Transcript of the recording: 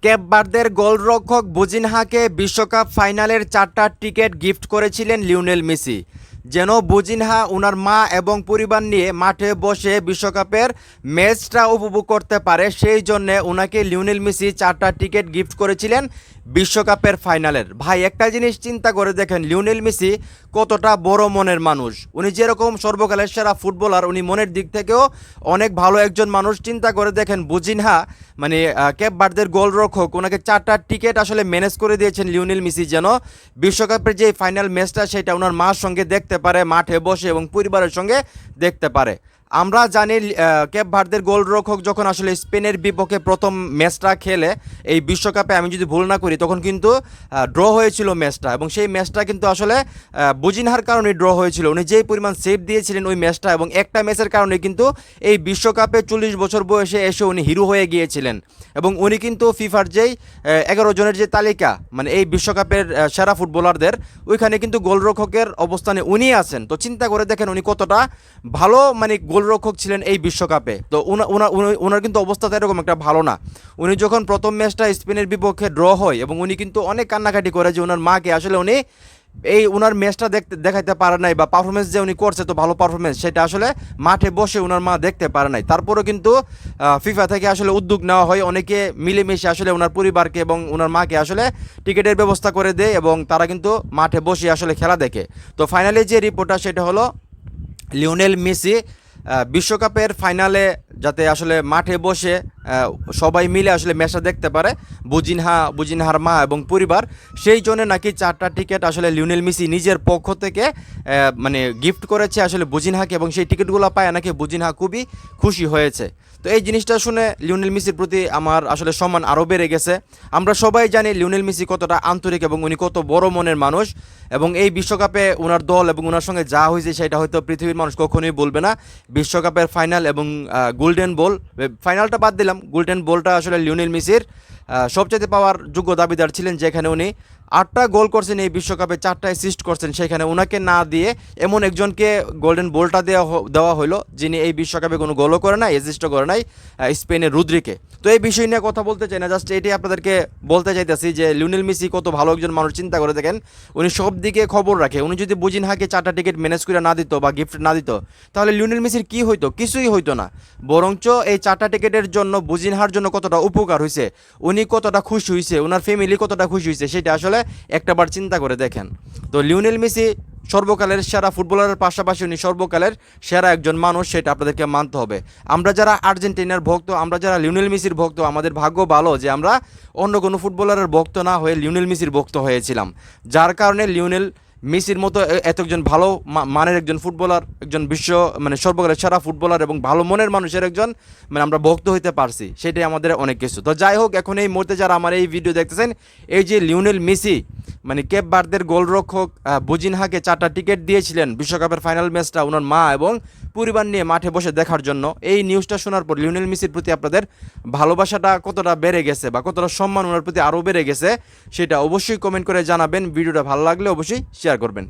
Cape বার্দের গোলরক্ষক বুজিনহাকে বিশ্বকাপ ফাইনালের 4টা টিকিট গিফট করেছিলেন লিওনেল মেসি। যেন বুজিনহা ওনার মা এবং পরিবার নিয়ে মাঠে বসে বিশ্বকাপের ম্যাচটা উপভোগ করতে পারে, সেই জন্যে ওনাকে লিওনেল মেসি 4টা টিকিট গিফট করেছিলেন বিশ্বকাপের ফাইনালের। ভাই, একটা জিনিস চিন্তা করে দেখেন, লিওনেল মেসি কতটা বড় মনের মানুষ। উনি যেরকম সর্বকালের সেরা ফুটবলার, উনি মনের দিক থেকেও অনেক ভালো একজন মানুষ। চিন্তা করে দেখেন, বুজিনহা মানে কেপ বার্দের গোলরক্ষক, ওনাকে 4টা টিকিট আসলে ম্যানেজ করে দিয়েছেন লিওনেল মেসি, যেন বিশ্বকাপের যে ফাইনাল ম্যাচটা সেটা ওনার মার সঙ্গে দেখতে পারে মাঠে বসে এবং পরিবারের সঙ্গে দেখতে পারে। আমরা জানি কেপ ভার্দের গোলরক্ষক যখন আসলে স্পেনের বিপক্ষে প্রথম ম্যাচটা খেলে এই বিশ্বকাপে, আমি যদি ভুল না করি, তখন কিন্তু ড্র হয়েছিল ম্যাচটা, এবং সেই ম্যাচটা কিন্তু আসলে বুজিনহার কারণে ড্র হয়েছিল। উনি যেই পরিমাণ সেভ দিয়েছিলেন ওই ম্যাচটা, এবং একটা ম্যাচের কারণে কিন্তু এই বিশ্বকাপে 40 বছর বয়সে এসে উনি হিরো হয়ে গিয়েছিলেন। এবং উনি কিন্তু ফিফার যেই 11 জনের যে তালিকা, মানে এই বিশ্বকাপের সেরা ফুটবলারদের, ওইখানে কিন্তু গোলরক্ষকের অবস্থানে উনি আছেন। তো চিন্তা করে দেখেন উনি কতটা ভালো মানে গোলরক্ষক ছিলেন এই বিশ্বকাপে। তো ওনার কিন্তু অবস্থাটা এরকম একটা ভালো না। উনি যখন প্রথম ম্যাচটা স্পেনের বিপক্ষে ড্র হয়, এবং উনি কিন্তু অনেক কান্নাকাটি করে যে ওনার মাকে আসলে উনি এই ওনার ম্যাচটা দেখাইতে পারে নাই, বা পারফরমেন্স যে উনি করছে তো ভালো পারফরমেন্স, সেটা আসলে মাঠে বসে ওনার মা দেখতে পারে নাই। তারপরেও কিন্তু ফিফা থেকে আসলে উদ্যোগ নেওয়া হয়, অনেকে মিলেমিশে আসলে ওনার পরিবারকে এবং ওনার মাকে আসলে টিকিটের ব্যবস্থা করে দেয়, এবং তারা কিন্তু মাঠে বসে আসলে খেলা দেখে। তো ফাইনালে যে রিপোর্টটা সেটা হলো লিওনেল মেসি বিশ্বকাপের ফাইনালে যাতে আসলে মাঠে বসে সবাই মিলে আসলে ম্যাচটা দেখতে পারে, বুজিনহার মা এবং পরিবার, সেই জন্য নাকি 4টা টিকিট আসলে লিওনেল মেসি নিজের পক্ষ থেকে মানে গিফট করেছে আসলে বুজিনহাকে, এবং সেই টিকিটগুলো পায় নাকি বুজিনহা খুবই খুশি হয়েছে। তো এই জিনিসটা শুনে লিওনেল মেসির প্রতি আমার আসলে সম্মান আরও বেড়ে গেছে। আমরা সবাই জানি লিওনেল মেসি কতটা আন্তরিক এবং উনি কত বড় মনের মানুষ, এবং এই বিশ্বকাপে ওনার দল এবং ওনার সঙ্গে যা হয়েছে সেটা হয়তো পৃথিবীর মানুষ কখনোই বলবে না। বিশ্বকাপের ফাইনাল এবং গোল্ডেন বল, ফাইনালটা বাদ দিলাম, গোল্ডেন বলটা আসলে লিওনেল মেসির সবচেয়ে পাওয়ার যোগ্য দাবিদার ছিলেন, যেখানে উনি 8টা গোল করছেন এই বিশ্বকাপে, 4টা অ্যাসিস্ট করছেন। সেখানে ওনাকে না দিয়ে এমন একজনকে গোল্ডেন বলটা দেওয়া হলো যিনি এই বিশ্বকাপে কোনো গোলও করে নাই, অ্যাসিস্টও করে নাই, স্পেনের রুদ্রিকে। তো এই বিষয় নিয়ে কথা বলতে চাই না, জাস্ট এটাই আপনাদেরকে বলতে চাইতেছি যে লিওনেল মেসি কত ভালো একজন মানুষ। চিন্তা করে দেখেন, উনি সব দিকে খবর রাখে। উনি যদি বুজিনহাকে 4টা টিকিট ম্যানেজ করে না দিত বা গিফট না দিত, তাহলে লিওনেল মেসির কী হইতো? কিছুই হইতো না। বরঞ্চ এই 4টা টিকিটের জন্য বুজিনহার জন্য কতটা উপকার হয়েছে, উনি কতটা খুশি হয়েছে, ওনার ফ্যামিলি কতটা খুশি হয়েছে, সেটা আসলে একটাবার চিন্তা করে দেখেন। তো লিওনেল মেসি সর্বকালের সেরা ফুটবলারের পাশাপাশি উনি সর্বকালের সেরা একজন মানুষ, সেটা আপনাদেরকে মানতে হবে। আমরা যারা আর্জেন্টিনার ভক্ত, আমরা যারা লিওনেল মেসির ভক্ত, আমাদের ভাগ্য ভালো যে আমরা অন্য কোনো ফুটবলারের ভক্ত না হয়ে লিওনেল মেসির ভক্ত হয়েছিলাম, যার কারণে লিওনেল মেসির মতো এত একজন ভালো মানের একজন ফুটবলার, একজন বিশ্ব মানে সর্বকালের সেরা ফুটবলার এবং ভালো মনের মানুষের একজন মানে আমরা ভক্ত হইতে পারছি, সেটাই আমাদের অনেক কিছু। তো যাই হোক, এখন এই মুহূর্তে যারা আমার এই ভিডিও দেখতেছেন, এই যে লিওনেল মেসি মানে কেপ বার্দের গোলরক্ষক বুজিনহাকে 4টা টিকিট দিয়েছিলেন বিশ্বকাপের ফাইনাল ম্যাচটা ওনার মা এবং পরিবার নিয়ে মাঠে বসে দেখার জন্য, এই নিউজটা শোনার পর লিওনেল মেসির প্রতি আপনাদের ভালোবাসাটা কতটা বেড়ে গেছে বা কতটা সম্মান ওনার প্রতি আরও বেড়ে গেছে, সেটা অবশ্যই কমেন্ট করে জানাবেন। ভিডিওটা ভালো লাগলে অবশ্যই শেয়ার করবেন।